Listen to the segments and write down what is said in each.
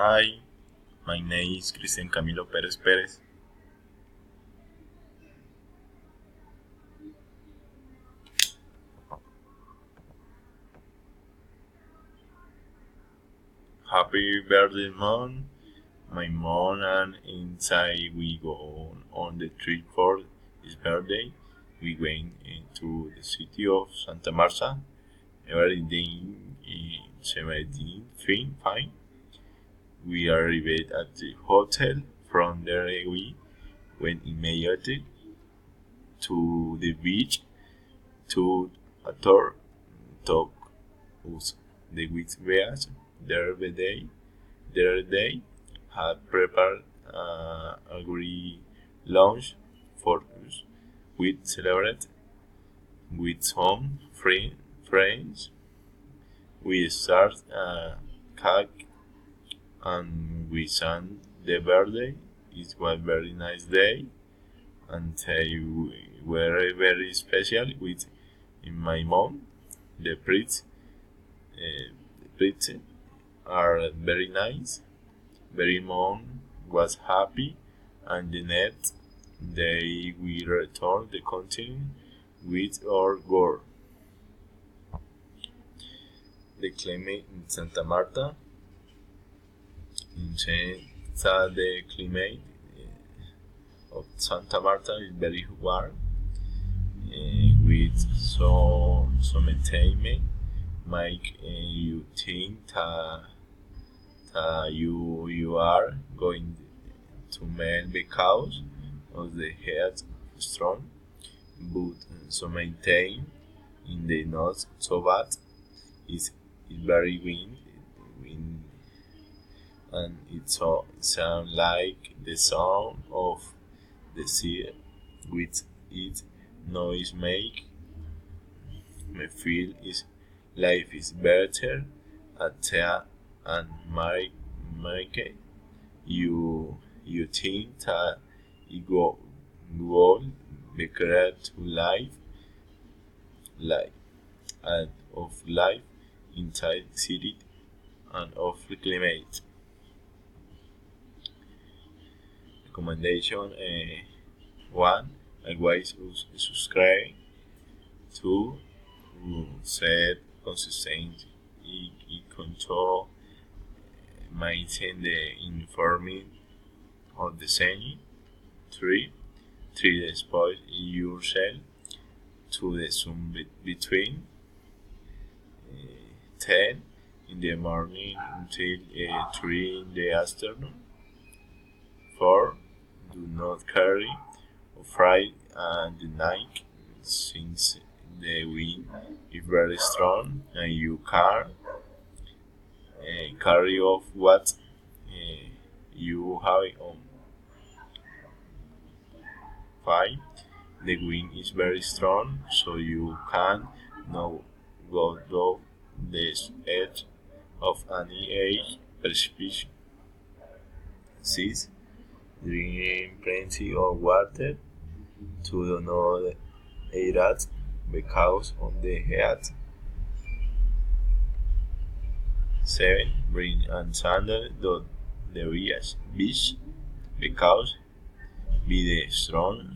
Hi, my name is Cristian Camilo Pérez Pérez. Happy birthday, mom. My mom and inside we go on the trip for his birthday. We went into the city of Santa Marta. Everything in 17 fine. We arrived at the hotel. From there we went immediately to the beach to a tour talk us the witches their day had prepared a great lunch for us. We celebrated with some friends. We started a cake and we sang the birthday. It was a very nice day and they were very special with my mom. The priest, the priests are very nice. Very mom was happy, and the next day we returned the continent with our work. The climate in Santa Marta, in the climate of Santa Marta is very warm, with some time make you think that you are going to melt because of the heat strong, but some time in the not so bad is very wind and it sound like the sound of the sea with its noise make me feel is life is better at sea and make you think that it will be great to life and of life inside city and of the climate. Recommendation one, always subscribe. Two, set consistent control maintain the informing of the saying. Three, expose yourself to the sun between 10 in the morning until 3 in the afternoon. 4. Do not carry or fry at the night since the wind is very strong and you can carry off what you have on. 5. The wind is very strong so you can not go off the edge of any precipice. 6. Drink plenty of water to not hydrate because of the heat. 7. Bring and sandal to the beach because with the strong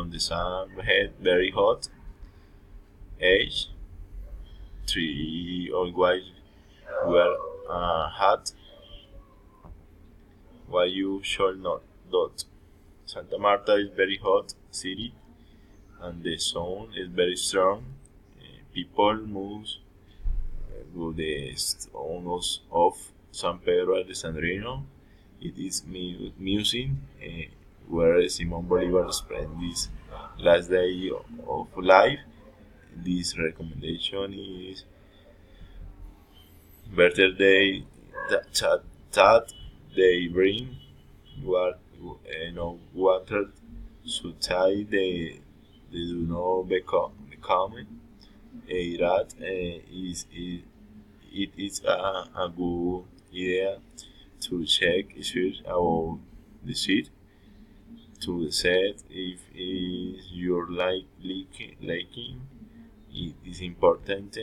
the sun head very hot. 8. 3. Always wear a hat why you should not dot. Santa Marta is very hot city and the sun is very strong. People move to the stones of San Pedro Alessandrino. It is music where Simon Bolivar spent his last day of life. This recommendation is better day that they bring no water so tight they do not become a rat it is a good idea to check issues about the seat to the set if is your liking it is important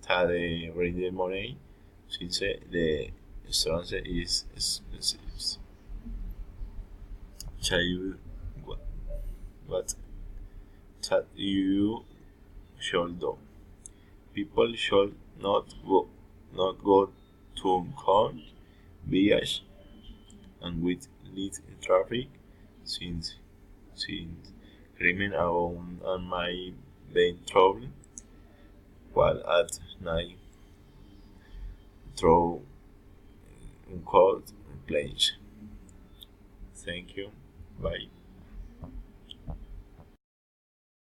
that they bring the money since the strength is expensive. Child, what, what that you should do. People should not go to count vehicles and with lead traffic since since criminal abound and my main trouble while at night through unquote planes. Thank you. Bye.